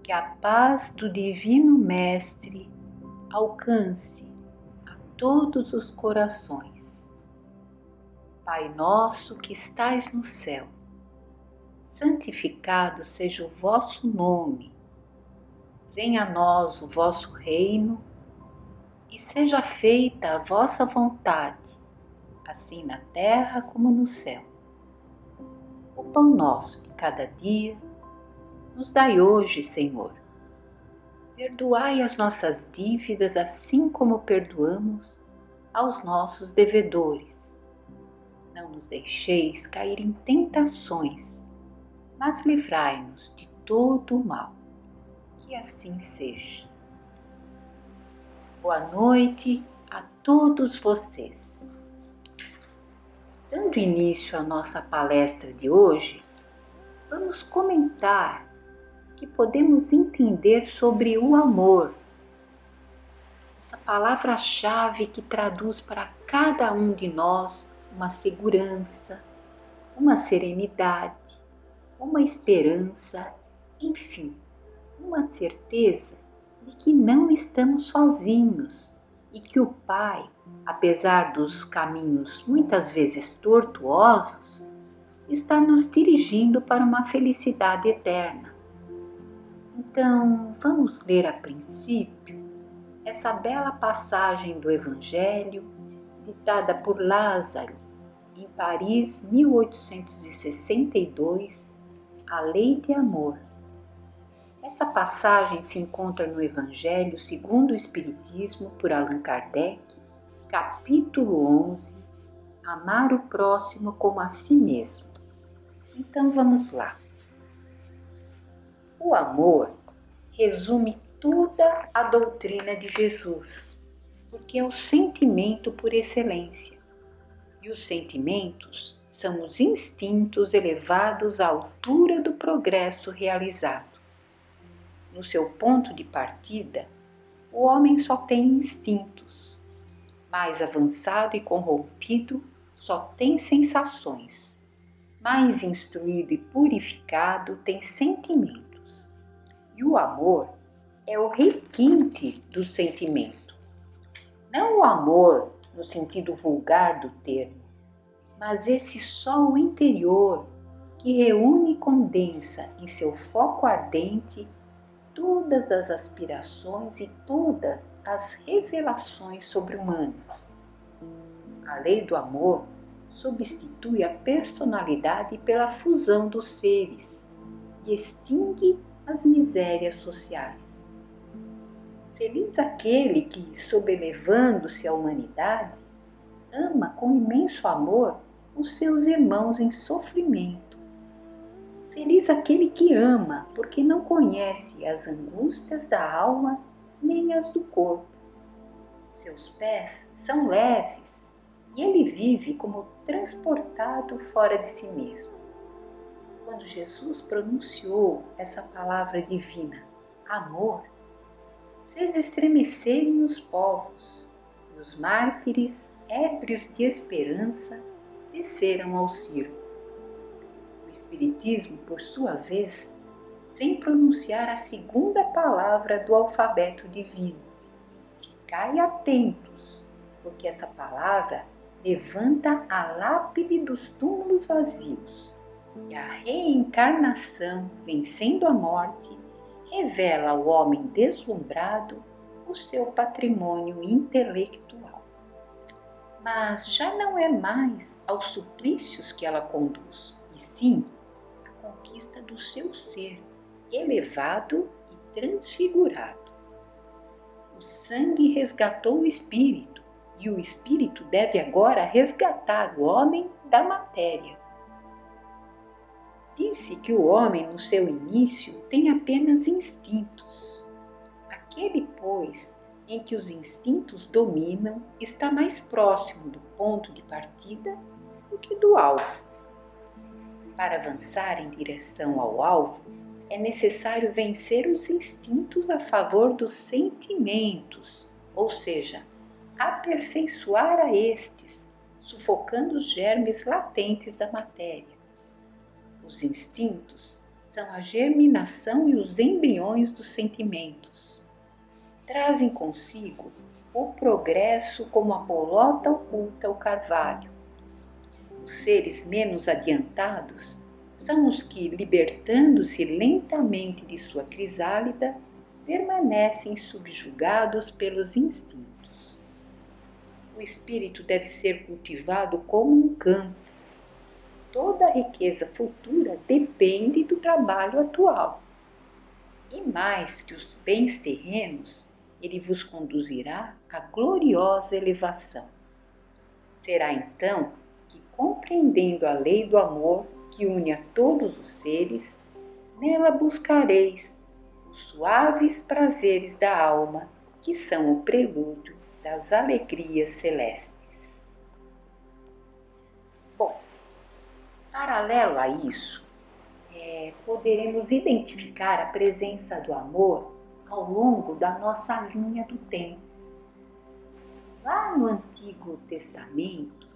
que a paz do Divino Mestre alcance a todos os corações. Pai nosso que estais no céu, santificado seja o vosso nome. Venha a nós o vosso reino e seja feita a vossa vontade, assim na terra como no céu. O pão nosso de cada dia nos dai hoje, Senhor. Perdoai as nossas dívidas, assim como perdoamos aos nossos devedores. Não nos deixeis cair em tentações, mas livrai-nos de todo o mal. Que assim seja. Boa noite a todos vocês. Dando início à nossa palestra de hoje, vamos comentar o que podemos entender sobre o amor. Essa palavra-chave que traduz para cada um de nós uma segurança, uma serenidade, uma esperança, enfim, uma certeza de que não estamos sozinhos e que o Pai, apesar dos caminhos muitas vezes tortuosos, está nos dirigindo para uma felicidade eterna. Então, vamos ler a princípio essa bela passagem do Evangelho ditada por Lázaro em Paris, 1862, A Lei de Amor. Essa passagem se encontra no Evangelho segundo o Espiritismo por Allan Kardec, capítulo 11, Amar o próximo como a si mesmo. Então vamos lá. O amor resume toda a doutrina de Jesus, porque é o sentimento por excelência. E os sentimentos são os instintos elevados à altura do progresso realizado. No seu ponto de partida, o homem só tem instintos. Mais avançado e corrompido, só tem sensações. Mais instruído e purificado, tem sentimentos. E o amor é o requinte do sentimento. Não o amor no sentido vulgar do termo, mas esse sol interior que reúne e condensa em seu foco ardente todas as aspirações e todas as revelações sobre-humanas. A lei do amor substitui a personalidade pela fusão dos seres e extingue as misérias sociais. Feliz aquele que, sobrelevando-se à humanidade, ama com imenso amor os seus irmãos em sofrimento. Feliz aquele que ama, porque não conhece as angústias da alma nem as do corpo. Seus pés são leves e ele vive como transportado fora de si mesmo. Quando Jesus pronunciou essa palavra divina, amor, fez estremecerem os povos, e os mártires, ébrios de esperança, desceram ao circo. O Espiritismo, por sua vez, vem pronunciar a segunda palavra do alfabeto divino. Ficai atentos, porque essa palavra levanta a lápide dos túmulos vazios. E a reencarnação, vencendo a morte, revela ao homem deslumbrado o seu patrimônio intelectual. Mas já não é mais aos suplícios que ela conduz, e sim à conquista do seu ser, elevado e transfigurado. O sangue resgatou o espírito, e o espírito deve agora resgatar o homem da matéria. Disse que o homem, no seu início, tem apenas instintos. Aquele, pois, em que os instintos dominam, está mais próximo do ponto de partida do que do alvo. Para avançar em direção ao alvo, é necessário vencer os instintos a favor dos sentimentos, ou seja, aperfeiçoar a estes, sufocando os germes latentes da matéria. Os instintos são a germinação e os embriões dos sentimentos. Trazem consigo o progresso como a bolota oculta o carvalho. Os seres menos adiantados são os que, libertando-se lentamente de sua crisálida, permanecem subjugados pelos instintos. O espírito deve ser cultivado como um campo. Toda a riqueza futura depende do trabalho atual. E mais que os bens terrenos, ele vos conduzirá à gloriosa elevação. Será então que, compreendendo a lei do amor que une a todos os seres, nela buscareis os suaves prazeres da alma, que são o prelúdio das alegrias celestes. Bom, paralelo a isso, poderemos identificar a presença do amor ao longo da nossa linha do tempo. Lá no Antigo Testamento,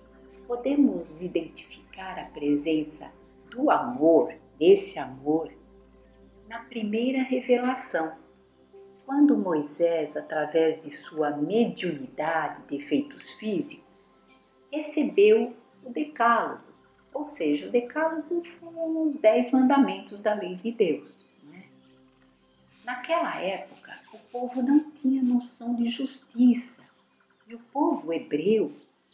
podemos identificar a presença do amor, desse amor, na primeira revelação, quando Moisés, através de sua mediunidade de efeitos físicos, recebeu o Decálogo, ou seja, o Decálogo foram os 10 mandamentos da lei de Deus. Naquela época, o povo não tinha noção de justiça e o povo hebreu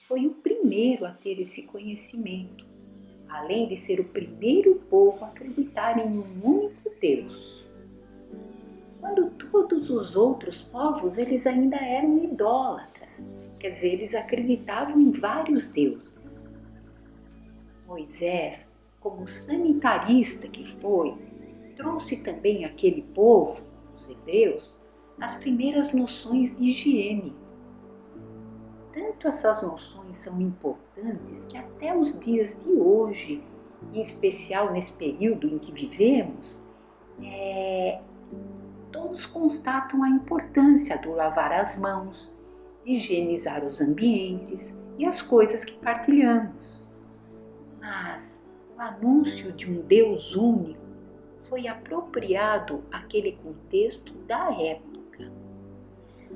foi o primeiro a ter esse conhecimento, além de ser o primeiro povo a acreditar em um único Deus. Quando todos os outros povos eles ainda eram idólatras, quer dizer, eles acreditavam em vários deuses. Moisés, como sanitarista que foi, trouxe também àquele povo, os hebreus, as primeiras noções de higiene. Tanto essas noções são importantes que até os dias de hoje, em especial nesse período em que vivemos, todos constatam a importância do lavar as mãos, de higienizar os ambientes e as coisas que partilhamos. Mas o anúncio de um Deus único foi apropriado àquele contexto da época.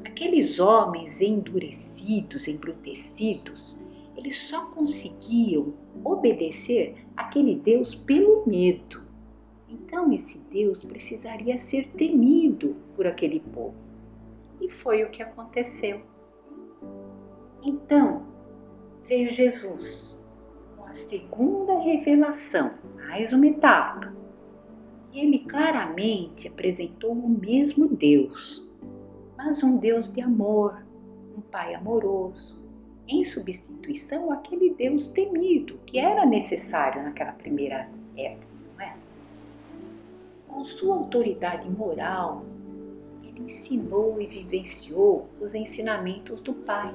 Aqueles homens endurecidos, embrutecidos, eles só conseguiam obedecer àquele Deus pelo medo. Então esse Deus precisaria ser temido por aquele povo. E foi o que aconteceu. Então veio Jesus, com a segunda revelação, mais uma etapa. E ele claramente apresentou o mesmo Deus, mas um Deus de amor, um Pai amoroso, em substituição àquele Deus temido que era necessário naquela primeira época, não é? Com sua autoridade moral, ele ensinou e vivenciou os ensinamentos do Pai,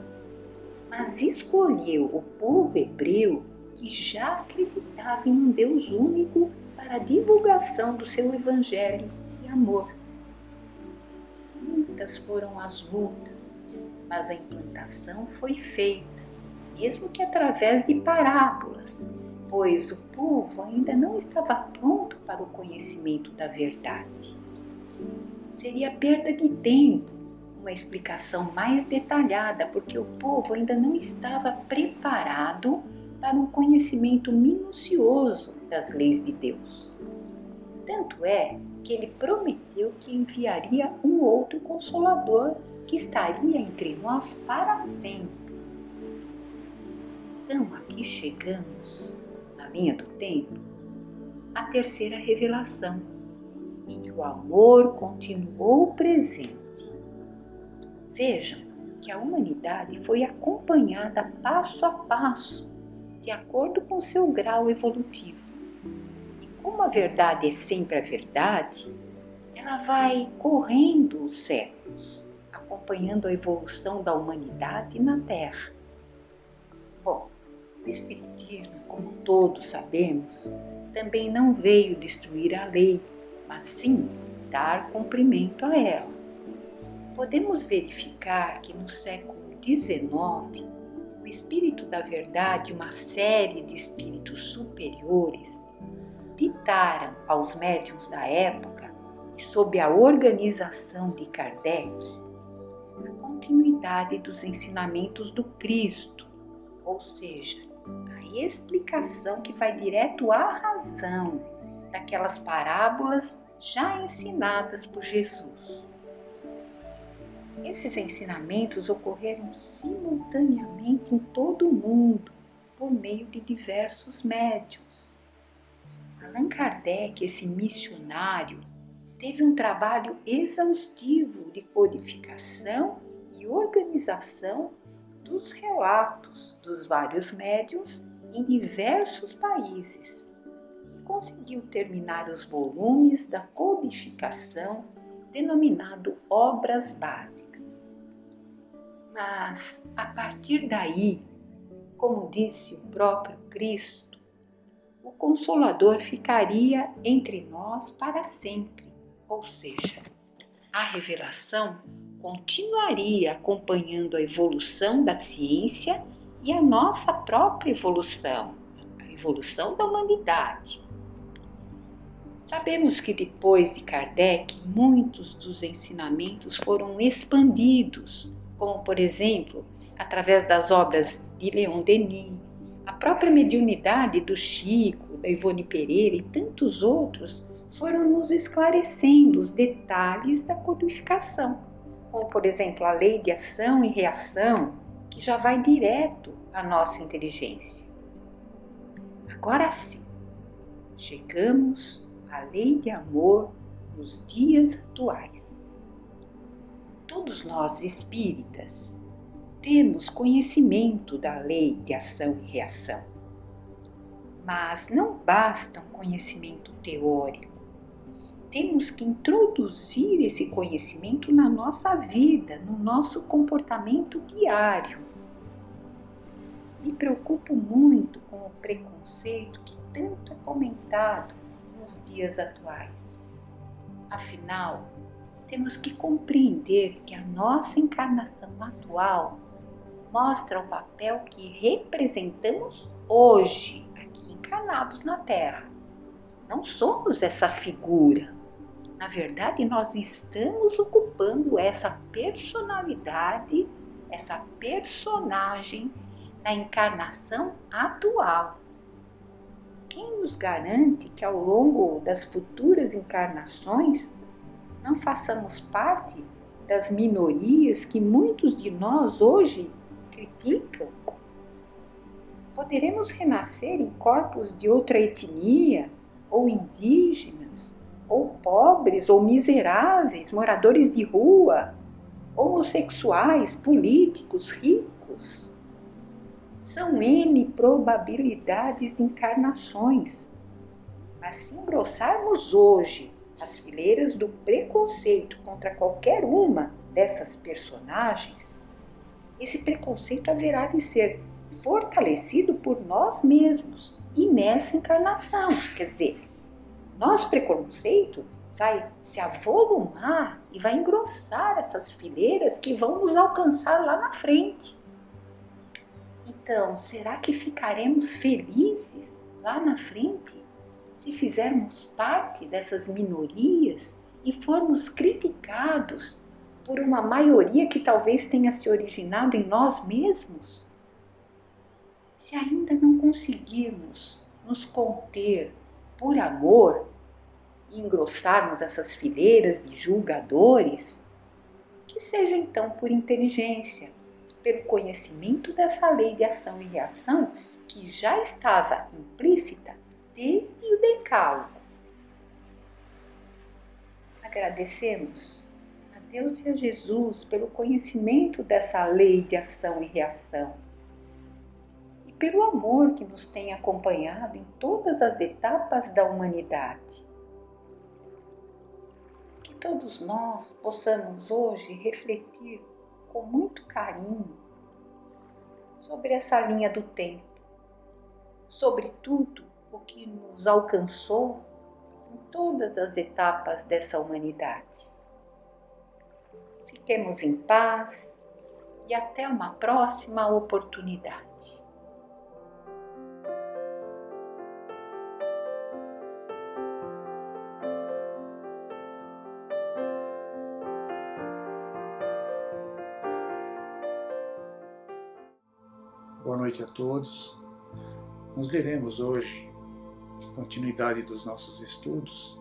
mas escolheu o povo hebreu que já acreditava em um Deus único para a divulgação do seu evangelho de amor. Muitas foram as lutas, mas a implantação foi feita, mesmo que através de parábolas, pois o povo ainda não estava pronto para o conhecimento da verdade. Seria perda de tempo uma explicação mais detalhada, porque o povo ainda não estava preparado para um conhecimento minucioso das leis de Deus. Tanto é que ele prometeu que enviaria um outro Consolador que estaria entre nós para sempre. Então aqui chegamos, na linha do tempo, à terceira revelação, em que o amor continuou presente. Vejam que a humanidade foi acompanhada passo a passo, de acordo com seu grau evolutivo. E como a verdade é sempre a verdade, ela vai correndo os séculos, acompanhando a evolução da humanidade na Terra. Bom, o Espiritismo, como todos sabemos, também não veio destruir a lei, mas sim dar cumprimento a ela. Podemos verificar que no século XIX, o Espírito da Verdade e uma série de espíritos superiores, de facilitaram aos médiuns da época e sob a organização de Kardec a continuidade dos ensinamentos do Cristo, ou seja, a explicação que vai direto à razão daquelas parábolas já ensinadas por Jesus. Esses ensinamentos ocorreram simultaneamente em todo o mundo, por meio de diversos médiuns. Allan Kardec, esse missionário, teve um trabalho exaustivo de codificação e organização dos relatos dos vários médiuns em diversos países e conseguiu terminar os volumes da codificação denominado Obras Básicas. Mas, a partir daí, como disse o próprio Cristo, o Consolador ficaria entre nós para sempre, ou seja, a revelação continuaria acompanhando a evolução da ciência e a nossa própria evolução, a evolução da humanidade. Sabemos que depois de Kardec, muitos dos ensinamentos foram expandidos, como por exemplo, através das obras de Leon Denis, a própria mediunidade do Chico, da Ivone Pereira e tantos outros foram nos esclarecendo os detalhes da codificação, como por exemplo a lei de ação e reação, que já vai direto à nossa inteligência. Agora sim, chegamos à lei de amor nos dias atuais. Todos nós espíritas temos conhecimento da lei de ação e reação, mas não basta um conhecimento teórico. Temos que introduzir esse conhecimento na nossa vida, no nosso comportamento diário. Me preocupo muito com o preconceito que tanto é comentado nos dias atuais. Afinal, temos que compreender que a nossa encarnação atual mostra o papel que representamos hoje, aqui encarnados na Terra. Não somos essa figura. Na verdade, nós estamos ocupando essa personalidade, essa personagem na encarnação atual. Quem nos garante que ao longo das futuras encarnações não façamos parte das minorias que muitos de nós hoje criticam? Poderemos renascer em corpos de outra etnia, ou indígenas, ou pobres, ou miseráveis, moradores de rua, homossexuais, políticos, ricos. São N probabilidades de encarnações. Mas se engrossarmos hoje as fileiras do preconceito contra qualquer uma dessas personagens, esse preconceito haverá de ser fortalecido por nós mesmos e nessa encarnação. Quer dizer, nosso preconceito vai se avolumar e vai engrossar essas fileiras que vão nos alcançar lá na frente. Então, será que ficaremos felizes lá na frente se fizermos parte dessas minorias e formos criticados por uma maioria que talvez tenha se originado em nós mesmos? Se ainda não conseguirmos nos conter por amor e engrossarmos essas fileiras de julgadores, que seja então por inteligência, pelo conhecimento dessa lei de ação e reação que já estava implícita desde o Decálogo. Agradecemos a Deus e a Jesus pelo conhecimento dessa lei de ação e reação e pelo amor que nos tem acompanhado em todas as etapas da humanidade. Que todos nós possamos hoje refletir com muito carinho sobre essa linha do tempo, sobre tudo o que nos alcançou em todas as etapas dessa humanidade. Fiquemos em paz e até uma próxima oportunidade. Boa noite a todos. Nós veremos hoje continuidade dos nossos estudos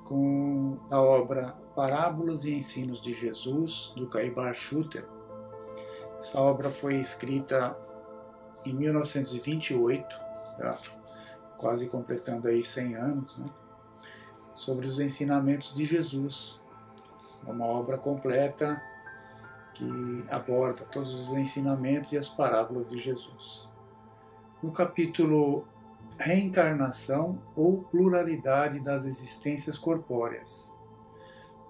com a obra Parábolas e Ensinos de Jesus, do Caibar Schutter. Essa obra foi escrita em 1928, quase completando aí 100 anos, né? Sobre os ensinamentos de Jesus. É uma obra completa que aborda todos os ensinamentos e as parábolas de Jesus. No capítulo Reencarnação ou Pluralidade das Existências Corpóreas.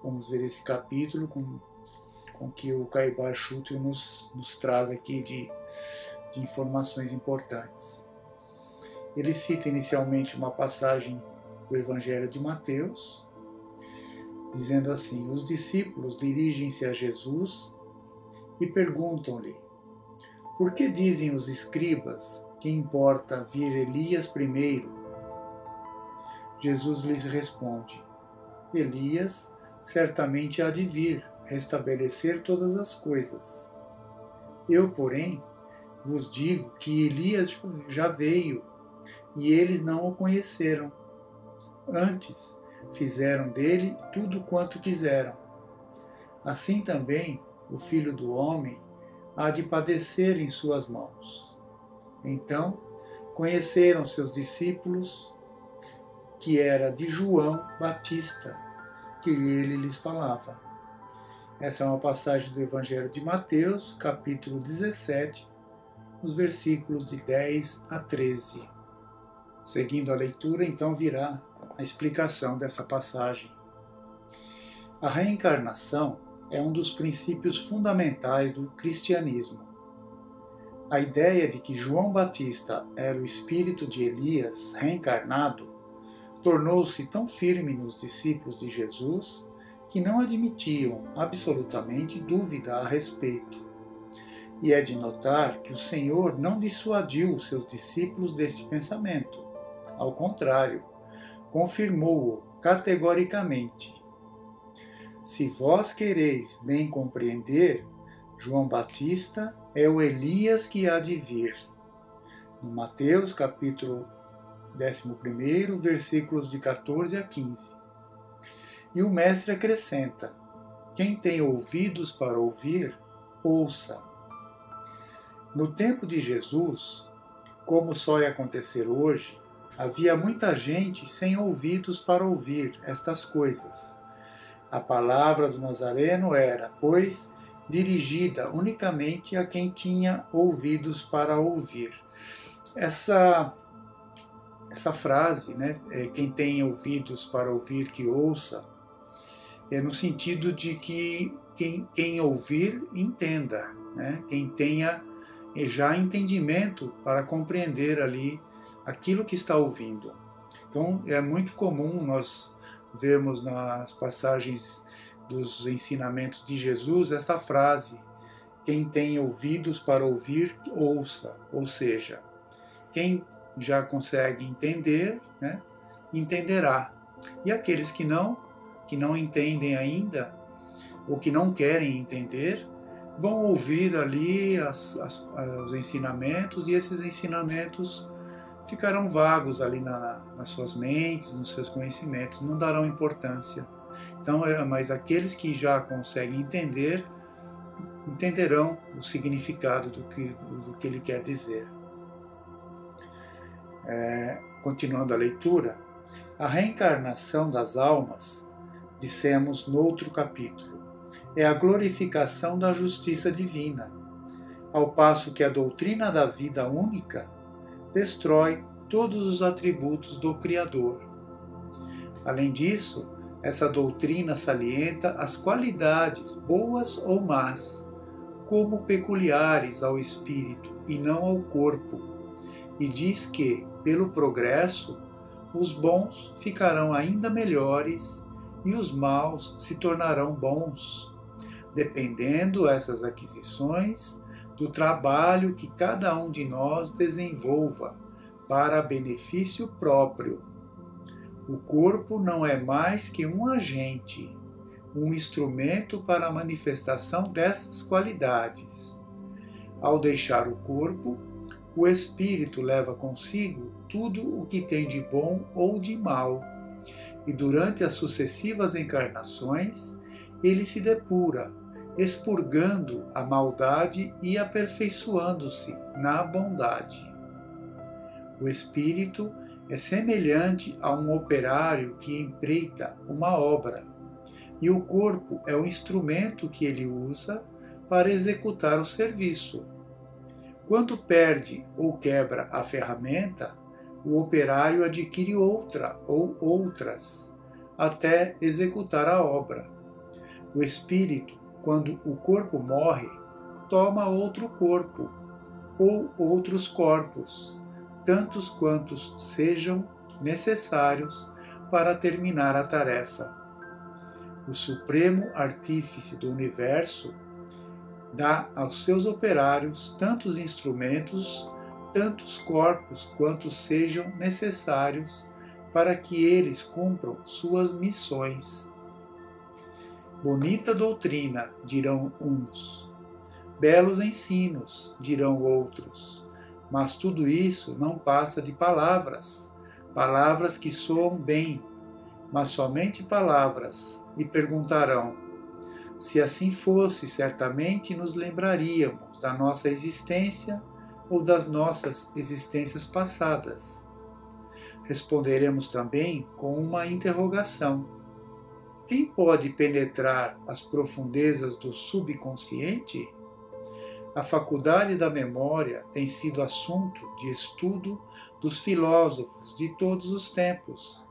Vamos ver esse capítulo com que o Caibar Schutter nos traz aqui de informações importantes. Ele cita inicialmente uma passagem do Evangelho de Mateus, dizendo assim: os discípulos dirigem-se a Jesus e perguntam-lhe: por que dizem os escribas que importa vir Elias primeiro? Jesus lhes responde: Elias certamente há de vir restabelecer todas as coisas. Eu, porém, vos digo que Elias já veio e eles não o conheceram. Antes, fizeram dele tudo quanto quiseram. Assim também o Filho do Homem há de padecer em suas mãos. Então, conheceram seus discípulos que era de João Batista, que ele lhes falava. Essa é uma passagem do Evangelho de Mateus, capítulo 17, os versículos de 10 a 13. Seguindo a leitura, então virá a explicação dessa passagem. A reencarnação é um dos princípios fundamentais do cristianismo. A ideia de que João Batista era o espírito de Elias reencarnado tornou-se tão firme nos discípulos de Jesus que não admitiam absolutamente dúvida a respeito. E é de notar que o Senhor não dissuadiu os seus discípulos deste pensamento. Ao contrário, confirmou-o categoricamente. Se vós quereis bem compreender, João Batista é o Elias que há de vir. No Mateus, capítulo 11, versículos de 14 a 15. E o mestre acrescenta: quem tem ouvidos para ouvir, ouça. No tempo de Jesus, como só ia acontecer hoje, havia muita gente sem ouvidos para ouvir estas coisas. A palavra do Nazareno era, pois, dirigida unicamente a quem tinha ouvidos para ouvir. Essa frase, né, quem tem ouvidos para ouvir, que ouça, é no sentido de que quem ouvir, entenda, né, quem tenha já entendimento para compreender ali aquilo que está ouvindo. Então, é muito comum nós vermos nas passagens dos ensinamentos de Jesus esta frase: quem tem ouvidos para ouvir, ouça. Ou seja, quem já consegue entender, né, entenderá. E aqueles que não entendem ainda, ou que não querem entender, vão ouvir ali os ensinamentos, e esses ensinamentos ficarão vagos ali nas suas mentes, nos seus conhecimentos, não darão importância. Então, mas aqueles que já conseguem entender, entenderão o significado do que ele quer dizer. Continuando a leitura, a reencarnação das almas, dissemos no outro capítulo, é a glorificação da justiça divina, ao passo que a doutrina da vida única destrói todos os atributos do Criador. Além disso, essa doutrina salienta as qualidades, boas ou más, como peculiares ao espírito e não ao corpo, e diz que, pelo progresso, os bons ficarão ainda melhores e os maus se tornarão bons, dependendo essas aquisições do trabalho que cada um de nós desenvolva para benefício próprio. O corpo não é mais que um agente, um instrumento para a manifestação dessas qualidades. Ao deixar o corpo, O espírito leva consigo tudo o que tem de bom ou de mal, e durante as sucessivas encarnações ele se depura, expurgando a maldade e aperfeiçoando-se na bondade. O espírito é semelhante a um operário que empreita uma obra, e o corpo é o instrumento que ele usa para executar o serviço. Quando perde ou quebra a ferramenta, o operário adquire outra ou outras, até executar a obra. O espírito, quando o corpo morre, toma outro corpo, ou outros corpos, tantos quantos sejam necessários para terminar a tarefa. O Supremo Artífice do Universo dá aos seus operários tantos instrumentos, tantos corpos quantos sejam necessários para que eles cumpram suas missões. Bonita doutrina, dirão uns. Belos ensinos, dirão outros. Mas tudo isso não passa de palavras, palavras que soam bem, mas somente palavras, e perguntarão: se assim fosse, certamente nos lembraríamos da nossa existência ou das nossas existências passadas. Responderemos também com uma interrogação: quem pode penetrar as profundezas do subconsciente? A faculdade da memória tem sido assunto de estudo dos filósofos de todos os tempos,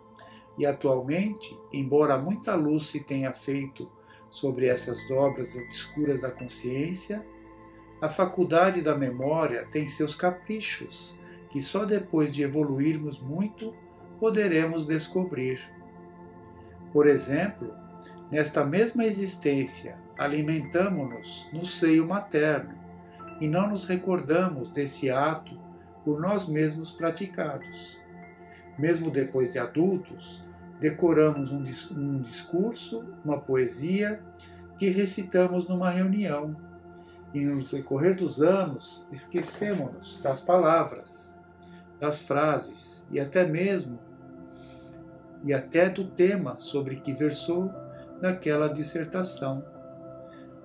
e atualmente, embora muita luz se tenha feito sobre essas dobras obscuras da consciência, a faculdade da memória tem seus caprichos, que só depois de evoluirmos muito poderemos descobrir. Por exemplo, nesta mesma existência, alimentamo-nos no seio materno e não nos recordamos desse ato por nós mesmos praticados. Mesmo depois de adultos, decoramos um discurso, uma poesia que recitamos numa reunião, e no decorrer dos anos esquecemos-nos das palavras, das frases e até do tema sobre que versou naquela dissertação.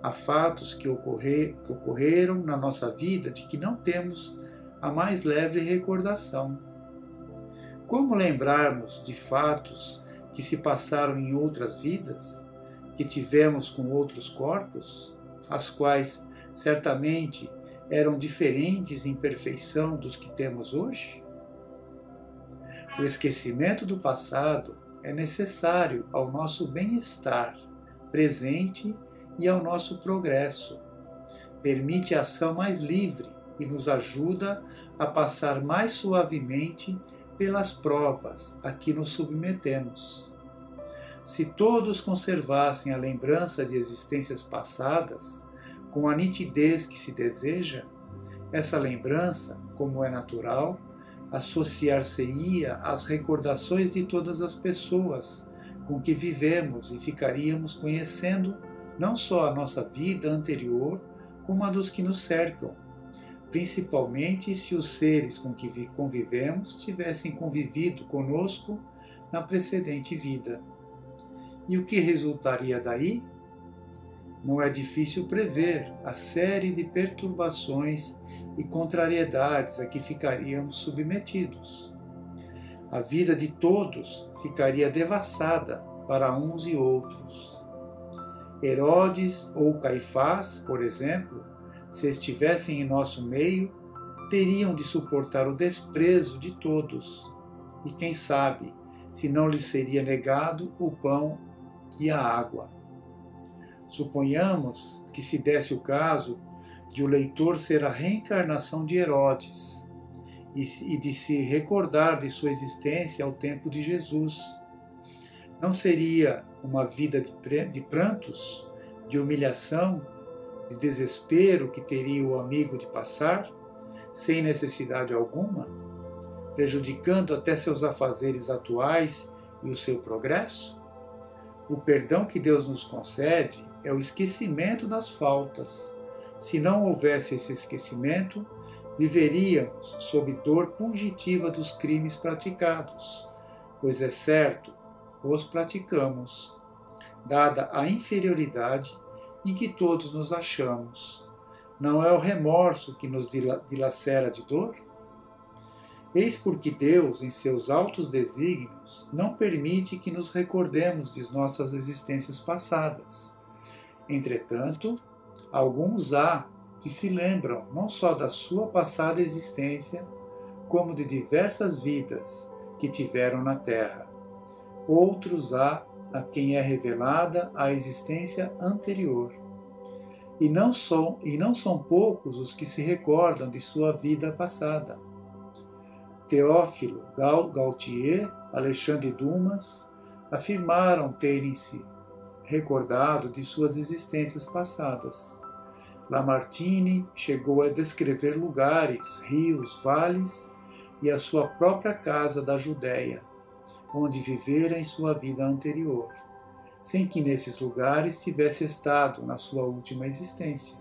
Há fatos que ocorreram na nossa vida de que não temos a mais leve recordação. Como lembrarmos de fatos que se passaram em outras vidas, que tivemos com outros corpos, as quais certamente eram diferentes em perfeição dos que temos hoje? O esquecimento do passado é necessário ao nosso bem-estar presente e ao nosso progresso. Permite a ação mais livre e nos ajuda a passar mais suavemente pelas provas a que nos submetemos. Se todos conservassem a lembrança de existências passadas, com a nitidez que se deseja, essa lembrança, como é natural, associar-se-ia às recordações de todas as pessoas com que vivemos e ficaríamos conhecendo não só a nossa vida anterior, como a dos que nos cercam, principalmente se os seres com que convivemos tivessem convivido conosco na precedente vida. E o que resultaria daí? Não é difícil prever a série de perturbações e contrariedades a que ficaríamos submetidos. A vida de todos ficaria devassada para uns e outros. Herodes ou Caifás, por exemplo, se estivessem em nosso meio, teriam de suportar o desprezo de todos, e quem sabe se não lhes seria negado o pão e a água. Suponhamos que se desse o caso de o leitor ser a reencarnação de Herodes e de se recordar de sua existência ao tempo de Jesus. Não seria uma vida de prantos, de humilhação, de desespero que teria o amigo de passar, sem necessidade alguma, prejudicando até seus afazeres atuais e o seu progresso? O perdão que Deus nos concede é o esquecimento das faltas. Se não houvesse esse esquecimento, viveríamos sob dor pungitiva dos crimes praticados, pois é certo, os praticamos, dada a inferioridade em que todos nos achamos. Não é o remorso que nos dilacera de dor? Eis porque Deus, em seus altos desígnios, não permite que nos recordemos de nossas existências passadas. Entretanto, alguns há que se lembram não só da sua passada existência, como de diversas vidas que tiveram na terra. Outros há a quem é revelada a existência anterior. E não são poucos os que se recordam de sua vida passada. Teófilo Gautier, Alexandre Dumas afirmaram terem se recordado de suas existências passadas. Lamartine chegou a descrever lugares, rios, vales e a sua própria casa da Judéia, onde vivera em sua vida anterior, sem que nesses lugares tivesse estado na sua última existência.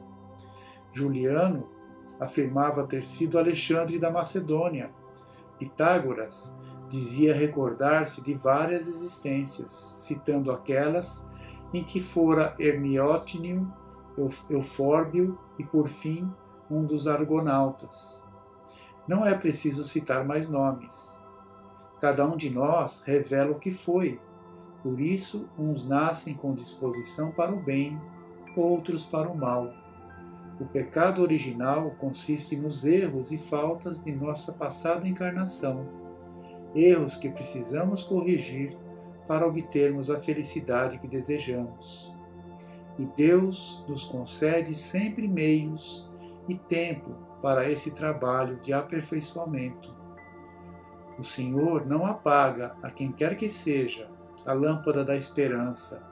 Juliano afirmava ter sido Alexandre da Macedônia. Pitágoras dizia recordar-se de várias existências, citando aquelas em que fora Hermiótnio, Eufórbio e, por fim, um dos argonautas. Não é preciso citar mais nomes. Cada um de nós revela o que foi. Por isso, uns nascem com disposição para o bem, outros para o mal. O pecado original consiste nos erros e faltas de nossa passada encarnação, erros que precisamos corrigir para obtermos a felicidade que desejamos. E Deus nos concede sempre meios e tempo para esse trabalho de aperfeiçoamento. O Senhor não apaga, a quem quer que seja, a lâmpada da esperança.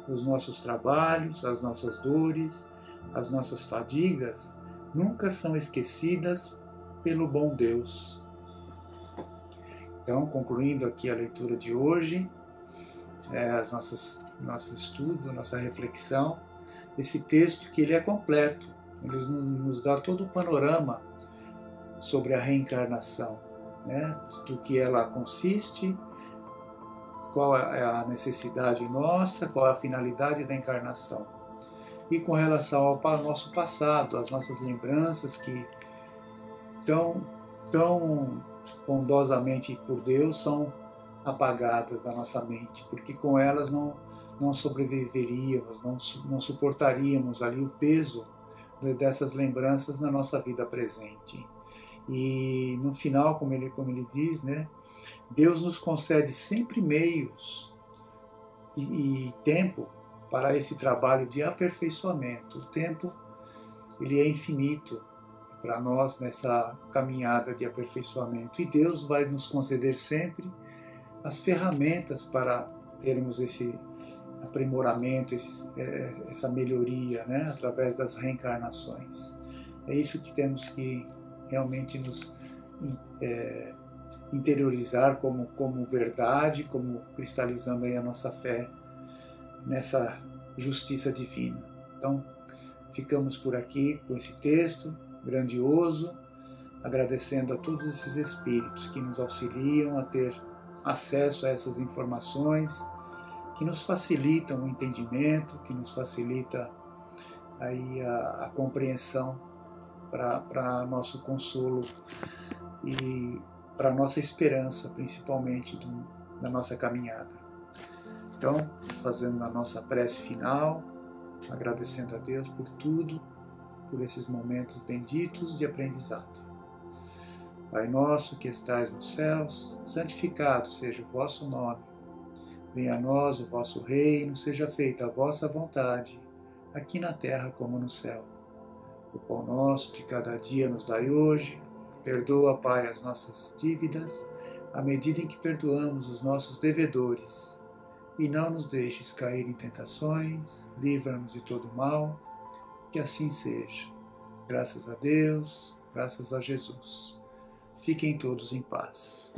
Os nossos trabalhos, as nossas dores, as nossas fadigas nunca são esquecidas pelo bom Deus. Então, concluindo aqui a leitura de hoje, nosso estudo, nossa reflexão, esse texto que ele é completo, ele nos dá todo o panorama sobre a reencarnação, né? Do que ela consiste, qual é a necessidade nossa, qual é a finalidade da encarnação. E com relação ao nosso passado, as nossas lembranças que tão bondosamente por Deus são apagadas da nossa mente, porque com elas não sobreviveríamos, não suportaríamos ali o peso dessas lembranças na nossa vida presente. E no final, como ele diz, né, Deus nos concede sempre meios e tempo para esse trabalho de aperfeiçoamento. O tempo ele é infinito para nós nessa caminhada de aperfeiçoamento, e Deus vai nos conceder sempre as ferramentas para termos esse aprimoramento, essa melhoria, né, através das reencarnações. É isso que temos que realmente nos interiorizar como verdade, como cristalizando aí a nossa fé nessa justiça divina. Então, ficamos por aqui com esse texto grandioso, agradecendo a todos esses espíritos que nos auxiliam a ter acesso a essas informações, que nos facilitam o entendimento, que nos facilita aí a compreensão para nosso consolo e para nossa esperança, principalmente da nossa caminhada. Então, fazendo a nossa prece final, agradecendo a Deus por tudo, por esses momentos benditos de aprendizado. Pai nosso que estais nos céus, santificado seja o vosso nome. Venha a nós o vosso reino, seja feita a vossa vontade, aqui na terra como no céu. O pão nosso de cada dia nos dai hoje. Perdoa, Pai, as nossas dívidas, à medida em que perdoamos os nossos devedores. E não nos deixes cair em tentações, livra-nos de todo mal, que assim seja. Graças a Deus, graças a Jesus. Fiquem todos em paz.